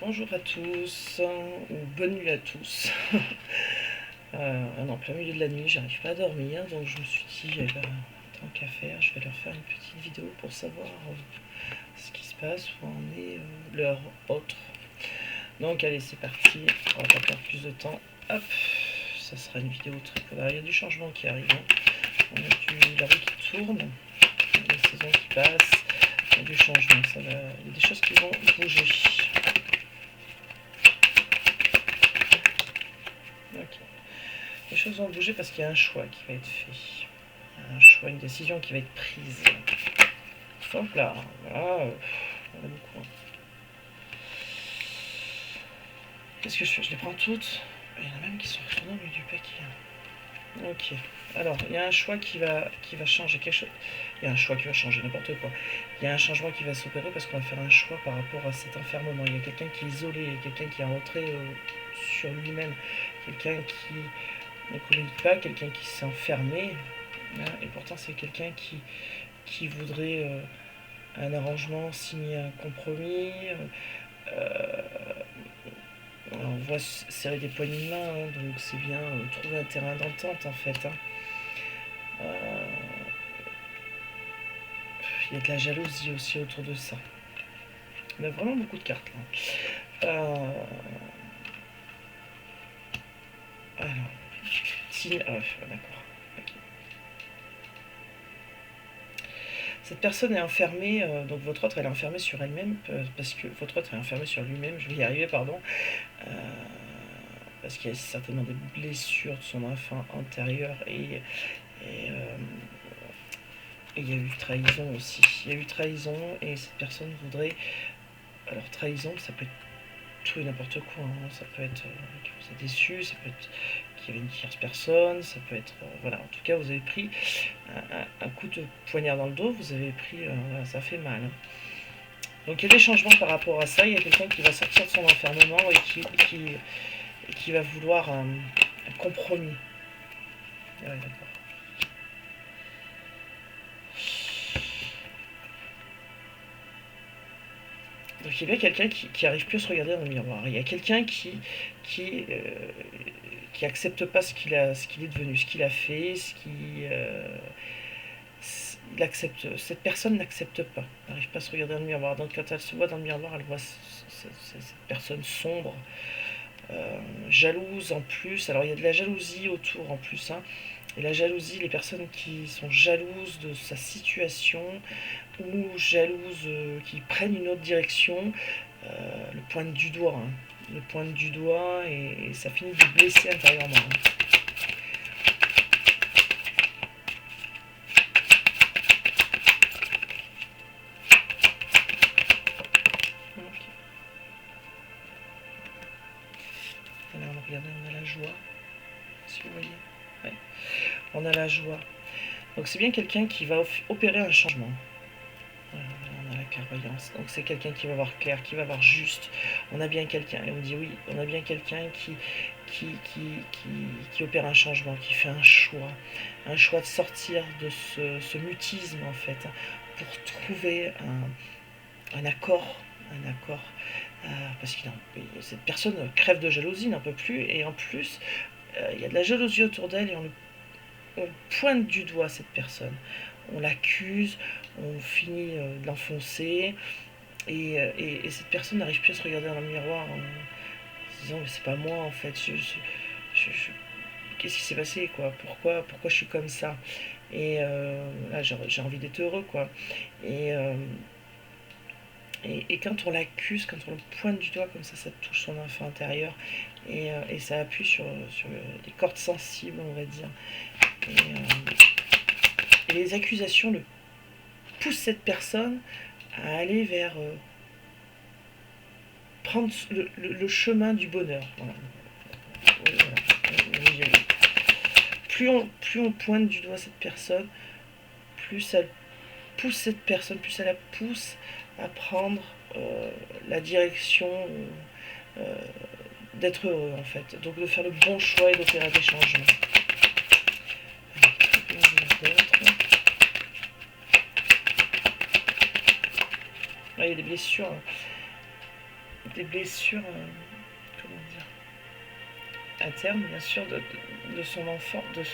Bonjour à tous, ou bonne nuit à tous. En plein milieu de la nuit, j'arrive pas à dormir, donc je me suis dit, tant qu'à faire, je vais leur faire une petite vidéo pour savoir ce qui se passe, où en est l'heure autre. Donc allez, c'est parti, on va pas perdre plus de temps. Hop, ça sera une vidéo très courte. Il y a du changement qui arrive, on a la roue qui tourne, les saisons qui passent, il y a du changement, il y a des choses qui vont bouger. Ok. Les choses vont bouger parce qu'il y a un choix qui va être fait. Un choix, une décision qui va être prise. Hop là, voilà, on a beaucoup. Qu'est-ce que je fais? Je les prends toutes. Il y en a même qui sont retournés au milieu du paquet. Ok. Alors, il y a un choix qui va changer quelque chose. Il y a un choix qui va changer n'importe quoi. Il y a un changement qui va s'opérer parce qu'on va faire un choix par rapport à cet enfermement. Il y a quelqu'un qui est isolé, il y a quelqu'un qui est rentré sur lui-même, quelqu'un qui ne communique pas, quelqu'un qui s'est enfermé, hein, et pourtant c'est quelqu'un qui voudrait un arrangement, signer un compromis, on voit serrer des poignées de main, hein, donc c'est bien trouver un terrain d'entente en fait. Hein. Il y a de la jalousie aussi autour de ça. On a vraiment beaucoup de cartes là. Alors, d'accord. Okay. Cette personne est enfermée, donc votre autre elle est enfermée sur elle-même, parce que votre autre est enfermé sur lui-même, je vais y arriver, pardon, parce qu'il y a certainement des blessures de son enfant antérieur et il y a eu trahison aussi. Il y a eu trahison et cette personne voudrait. Alors, trahison, ça peut être tout et n'importe quoi. Hein. Ça peut être qu'il vous a déçu, ça peut être qu'il y avait une tierce personne, ça peut être. Voilà, en tout cas, vous avez pris un coup de poignard dans le dos, vous avez pris. Voilà, ça fait mal. Hein. Donc, il y a des changements par rapport à ça. Il y a quelqu'un qui va sortir de son enfermement et qui va vouloir un compromis. Ouais, d'accord. Donc il y a bien quelqu'un qui arrive plus à se regarder dans le miroir. Il y a quelqu'un qui accepte pas ce qu'il est devenu, ce qu'il a fait, il accepte. Cette personne n'accepte pas, n'arrive pas à se regarder dans le miroir. Donc quand elle se voit dans le miroir, elle voit cette personne sombre, jalouse en plus. Alors il y a de la jalousie autour en plus. Hein. Et la jalousie, les personnes qui sont jalouses de sa situation ou jalouses, qui prennent une autre direction, le pointent du doigt. Hein. Le pointe du doigt et ça finit de blesser intérieurement. Hein. Okay. Alors regardez, on a la joie, si vous voyez. Ouais. On a la joie. Donc c'est bien quelqu'un qui va opérer un changement. On a la clairvoyance. Donc c'est quelqu'un qui va voir clair, qui va voir juste. On a bien quelqu'un, et on dit oui, on a bien quelqu'un qui opère un changement, qui fait un choix de sortir de ce mutisme en fait, hein, pour trouver un accord, parce que cette personne crève de jalousie, n'en peut plus, et en plus, il y a de la jalousie autour d'elle, et on pointe du doigt cette personne. On l'accuse, on finit de l'enfoncer, et cette personne n'arrive plus à se regarder dans le miroir en se disant mais c'est pas moi en fait, qu'est-ce qui s'est passé quoi, pourquoi je suis comme ça, et là j'ai envie d'être heureux quoi, et, euh, et quand on l'accuse, quand on le pointe du doigt comme ça touche son enfant intérieur, et ça appuie sur les cordes sensibles on va dire, et les accusations poussent cette personne à aller vers prendre le chemin du bonheur. Voilà. Plus on pointe du doigt cette personne, plus elle pousse cette personne, plus elle la pousse à prendre la direction d'être heureux en fait. Donc de faire le bon choix et d'opérer des changements. Il y a des blessures. des blessures, comment dire, internes, bien sûr, de son enfant. Il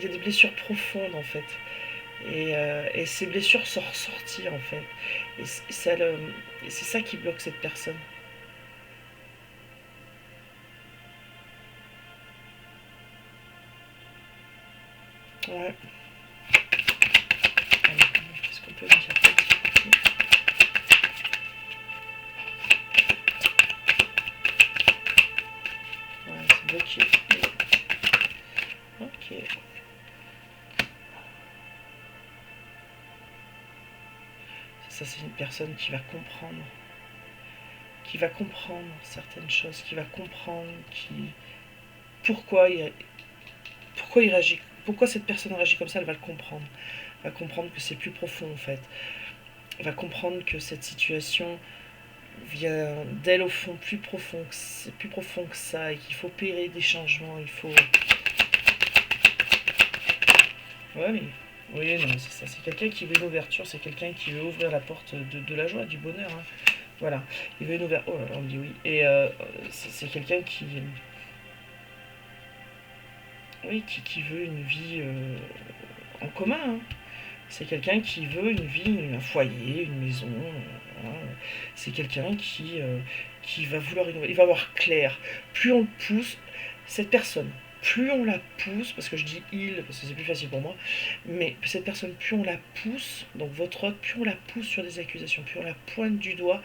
y a des blessures profondes, en fait. Et ces blessures sont ressorties, en fait. Et c'est ça qui bloque cette personne. Ouais. Alors, qu'est-ce qu'on peut dire? Ouais, c'est bloqué. Ok. Ça, c'est une personne qui va comprendre certaines choses, qui va comprendre pourquoi pourquoi il réagit, pourquoi cette personne réagit comme ça, elle va le comprendre. Elle va comprendre que c'est plus profond en fait. Elle va comprendre que cette situation vient d'elle au fond, plus profond, c'est plus profond que ça, et qu'il faut opérer des changements, il faut. Ouais, mais. Oui, non, c'est ça. C'est quelqu'un qui veut une ouverture, c'est quelqu'un qui veut ouvrir la porte de la joie, du bonheur. Hein. Voilà. Il veut une ouverture. Oh là là, on dit oui. Et c'est quelqu'un qui. Oui, qui veut une vie en commun. Hein. C'est quelqu'un qui veut une vie, un foyer, une maison. Voilà. C'est quelqu'un qui va vouloir innover. Il va voir clair. Plus on le pousse, cette personne, plus on la pousse, parce que je dis il, parce que c'est plus facile pour moi, mais cette personne, plus on la pousse, donc votre autre, plus on la pousse sur des accusations, plus on la pointe du doigt,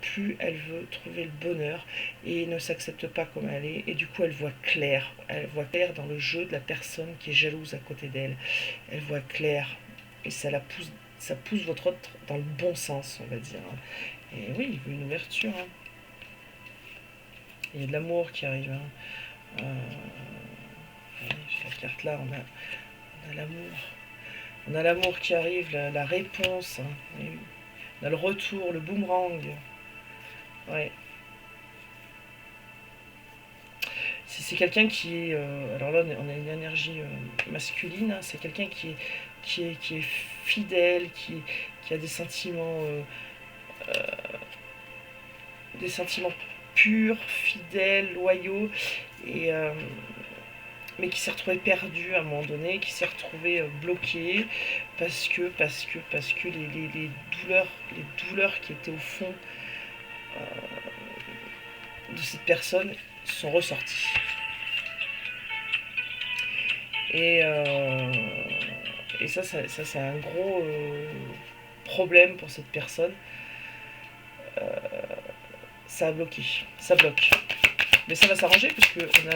plus elle veut trouver le bonheur et ne s'accepte pas comme elle est. Et du coup, elle voit clair. Elle voit clair dans le jeu de la personne qui est jalouse à côté d'elle. Elle voit clair. Et ça pousse votre autre dans le bon sens, on va dire. Et oui, il veut une ouverture. Hein. Il y a de l'amour qui arrive. Hein. La carte là, on a l'amour. On a l'amour qui arrive, la réponse. Hein. On a le retour, le boomerang. Ouais. C'est quelqu'un qui est. Alors là, on a une énergie masculine. Hein. C'est quelqu'un qui est fidèle, qui a des sentiments purs, fidèles, loyaux, et, mais qui s'est retrouvé perdu à un moment donné, qui s'est retrouvé bloqué parce que les douleurs qui étaient au fond de cette personne sont ressorties. Et, ça c'est un gros problème pour cette personne. Ça a bloqué, ça bloque. Mais ça va s'arranger puisque on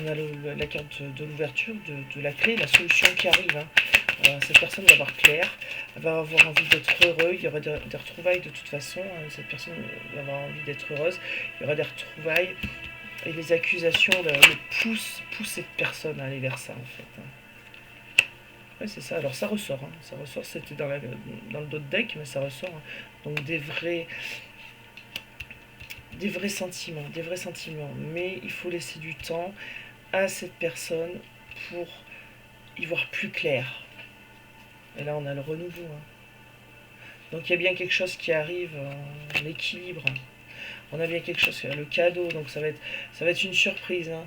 a la carte de l'ouverture, de la clé, la solution qui arrive. Hein. Cette personne va avoir clair, elle va avoir envie d'être heureux, il y aura des retrouvailles de toute façon, hein. Cette personne va avoir envie d'être heureuse, il y aura des retrouvailles, et les accusations poussent cette personne à aller vers ça en fait. Hein. Oui, c'est ça. Alors ça ressort, hein. Ça ressort, c'était dans le dos de deck, mais ça ressort. Hein. Donc des vrais sentiments, mais il faut laisser du temps à cette personne pour y voir plus clair. Et là, on a le renouveau. Hein. Donc il y a bien quelque chose qui arrive, l'équilibre. On a bien quelque chose, le cadeau, donc ça va être une surprise. Hein.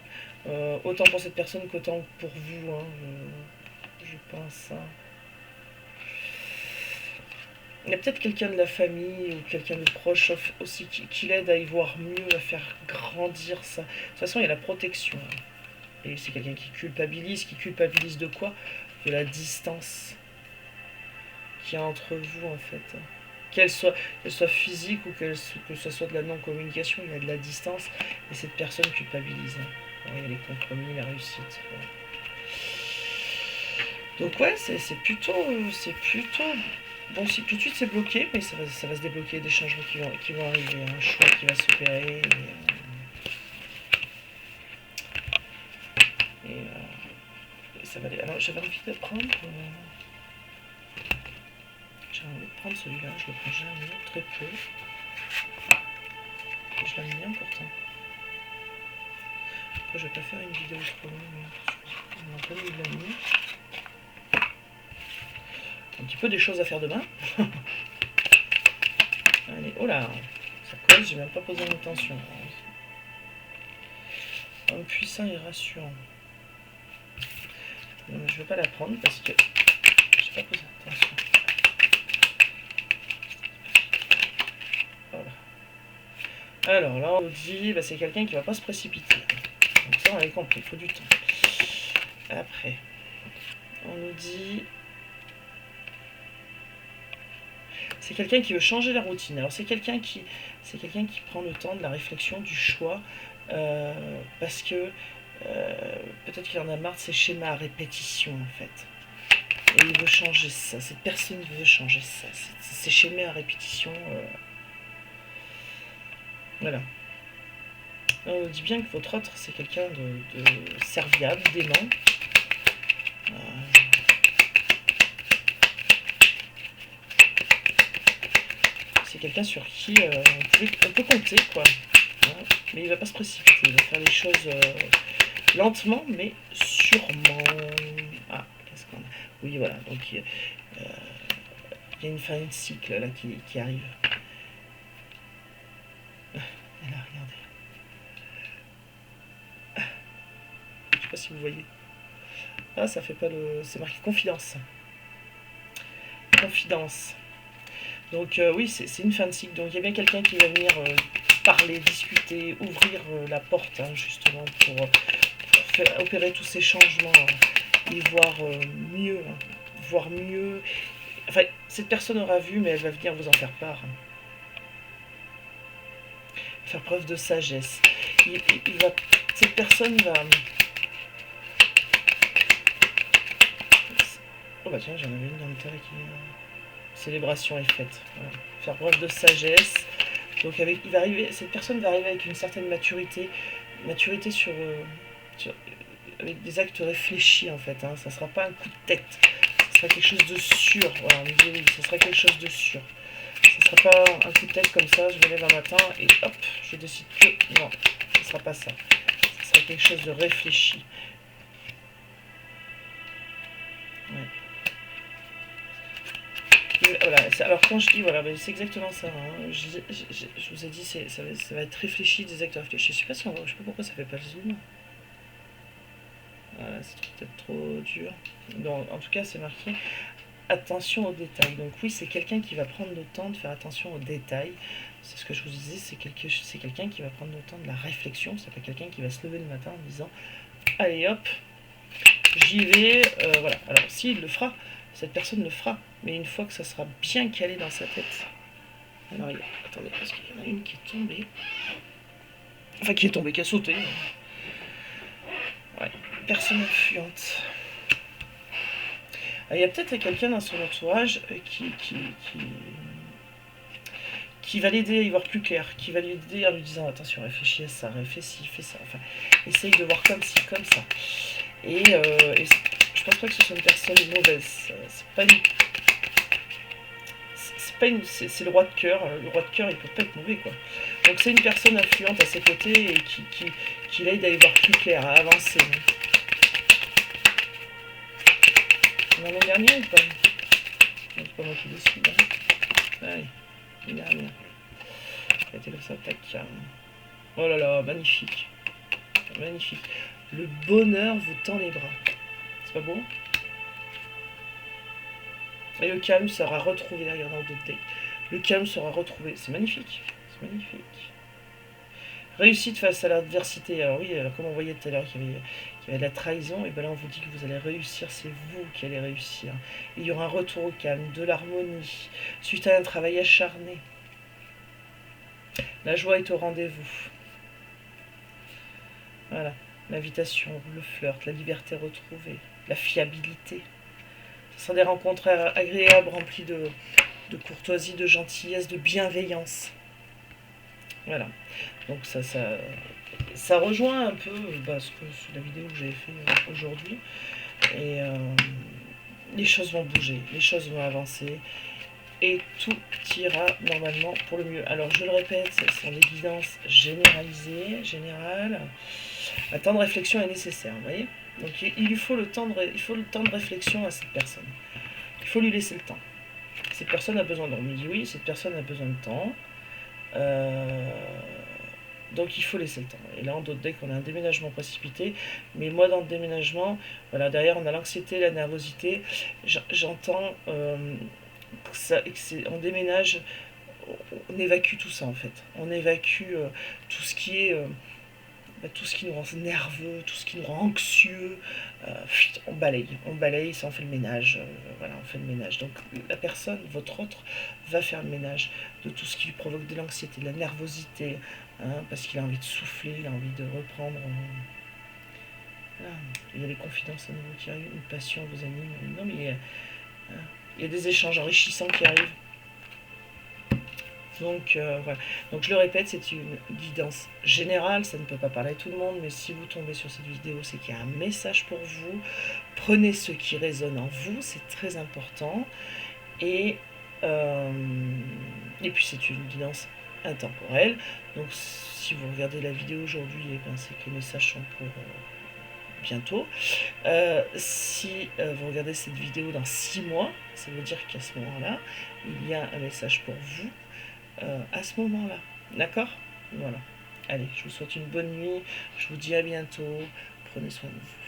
Autant pour cette personne qu'autant pour vous. Hein. Je pense. Hein. Il y a peut-être quelqu'un de la famille ou quelqu'un de proche aussi qui l'aide à y voir mieux, à faire grandir ça. De toute façon, il y a la protection. Et c'est quelqu'un qui culpabilise de quoi? De la distance qu'il y a entre vous en fait. Qu'elle soit physique ou que ce soit de la non-communication, il y a de la distance et cette personne culpabilise. Il y a les compromis, la réussite. Donc ouais, c'est plutôt bon, si tout de suite c'est bloqué, mais ça va se débloquer, des changements qui vont arriver, un choix qui va s'opérer. Et ça va aller. Alors j'avais envie de prendre. Celui-là, je le prends jamais, très peu. Je l'aime bien pourtant. Après, je vais pas faire une vidéo autrement, mais on a pas mis de la nuit. Un petit peu des choses à faire demain. Allez, oh là! Ça cause, j'ai même pas posé l'intention. Homme puissant et rassurant. Non, mais je vais pas la prendre parce que j'ai pas posé attention. Voilà. Alors là, on nous dit, c'est quelqu'un qui va pas se précipiter. Donc ça, on avait compris, il faut du temps. Après, on nous dit, c'est quelqu'un qui veut changer la routine. Alors c'est quelqu'un qui prend le temps de la réflexion, du choix, parce que peut-être qu'il en a marre de ces schémas à répétition en fait. Et il veut changer ça. Cette personne veut changer ça. Ces schémas à répétition. Voilà. On dit bien que votre autre, c'est quelqu'un de serviable, d'aimant. C'est quelqu'un sur qui on peut compter, quoi. Voilà. Mais il va pas se précipiter. Il va faire les choses lentement, mais sûrement. Ah, qu'est-ce qu'on a? Oui, voilà. Donc, il y a une fin de cycle là qui arrive. Là, regardez. Je sais pas si vous voyez. Ah, ça fait pas le. C'est marqué confidence. Confidence. Donc, oui, c'est une fin de cycle. Donc, il y a bien quelqu'un qui va venir parler, discuter, ouvrir la porte, hein, justement, pour faire opérer tous ces changements et voir mieux. Hein, voir mieux. Enfin, cette personne aura vu, mais elle va venir vous en faire part. Faire preuve de sagesse. Cette personne va. Oh bah tiens, j'en avais une dans le terrain qui. Célébration est faite. Voilà. Faire preuve de sagesse. Donc cette personne va arriver avec une certaine maturité sur avec des actes réfléchis en fait. Hein. Ça sera pas un coup de tête. Ça sera quelque chose de sûr. Voilà, on dit oui, ça sera quelque chose de sûr. Ça sera pas un coup de tête comme ça. Je me lève un matin et hop, je décide que non, ça sera pas ça. Ça sera quelque chose de réfléchi. Ouais. Voilà, alors quand je dis voilà, c'est exactement ça. Hein. Je vous ai dit, ça va être réfléchi, des actes réfléchis. Je sais pas pourquoi ça fait pas le zoom. Voilà, c'est peut-être trop dur. Donc, en tout cas, c'est marqué attention aux détails. Donc oui, c'est quelqu'un qui va prendre le temps de faire attention aux détails. C'est ce que je vous disais, c'est quelqu'un qui va prendre le temps de la réflexion. C'est pas quelqu'un qui va se lever le matin en disant allez hop, j'y vais. Voilà. Alors si il le fera, cette personne le fera. Mais une fois que ça sera bien calé dans sa tête. Alors, attendez, parce qu'il y en a une qui est tombée. Enfin, qui est tombée, qui a sauté. Ouais, personne influente. Il y a peut-être quelqu'un dans son entourage qui va l'aider à y voir plus clair, qui va l'aider en lui disant attention, réfléchis à ça, réfléchis, fais ça. Enfin, essaye de voir comme ci, comme ça. Et je pense pas que ce soit une personne mauvaise. C'est le roi de cœur. Le roi de cœur, il peut pas être mauvais, quoi. Donc c'est une personne influente à ses côtés et qui l'aide à y voir plus clair, à avancer. On a l'année dernière ou pas? C'est pas moi qui décide. Hein. Allez, il y a rien. Ça a été comme ça, tac. Oh là là, magnifique. Magnifique. Le bonheur vous tend les bras. C'est pas beau? Et le calme sera retrouvé, regardant d'autres decks. Le calme sera retrouvé. C'est magnifique. C'est magnifique. Réussite face à l'adversité. Alors oui, comme on voyait tout à l'heure qu'il y avait de la trahison, et bien là on vous dit que vous allez réussir, c'est vous qui allez réussir. Il y aura un retour au calme, de l'harmonie, suite à un travail acharné. La joie est au rendez-vous. Voilà, l'invitation, le flirt, la liberté retrouvée, la fiabilité. Ce sont des rencontres agréables, remplies de courtoisie, de gentillesse, de bienveillance. Voilà. Donc ça rejoint un peu la vidéo que j'avais fait aujourd'hui. Et les choses vont bouger, les choses vont avancer. Et tout ira normalement pour le mieux. Alors je le répète, ce sont des guidances généralisées, générales. Un temps de réflexion est nécessaire, vous voyez. Donc il lui faut le temps de réflexion à cette personne. Il faut lui laisser le temps. Cette personne a besoin, donc on me dit oui, cette personne a besoin de temps. Euh, donc il faut laisser le temps. Et là, on doute dès qu'on a un déménagement précipité. Mais moi, dans le déménagement, voilà, derrière, on a l'anxiété, la nervosité. J'entends on déménage, on évacue tout ça en fait. On évacue tout ce qui est tout ce qui nous rend nerveux, tout ce qui nous rend anxieux, on balaye, ça on fait le ménage, voilà, on fait le ménage. Donc la personne, votre autre, va faire le ménage de tout ce qui lui provoque de l'anxiété, de la nervosité, hein, parce qu'il a envie de souffler, il a envie de reprendre. Voilà. Il y a des confidences à nouveau qui arrivent, une passion vous anime. Non mais il y a des échanges enrichissants qui arrivent. Donc voilà. Donc je le répète, c'est une guidance générale, ça ne peut pas parler à tout le monde, mais si vous tombez sur cette vidéo, c'est qu'il y a un message pour vous. Prenez ce qui résonne en vous, c'est très important. Et, euh, et puis c'est une guidance intemporelle. Donc si vous regardez la vidéo aujourd'hui, eh ben, c'est que les messages sont pour bientôt. Si vous regardez cette vidéo dans 6 mois, ça veut dire qu'à ce moment-là, il y a un message pour vous à ce moment-là. D'accord? Voilà. Allez, je vous souhaite une bonne nuit. Je vous dis à bientôt. Prenez soin de vous.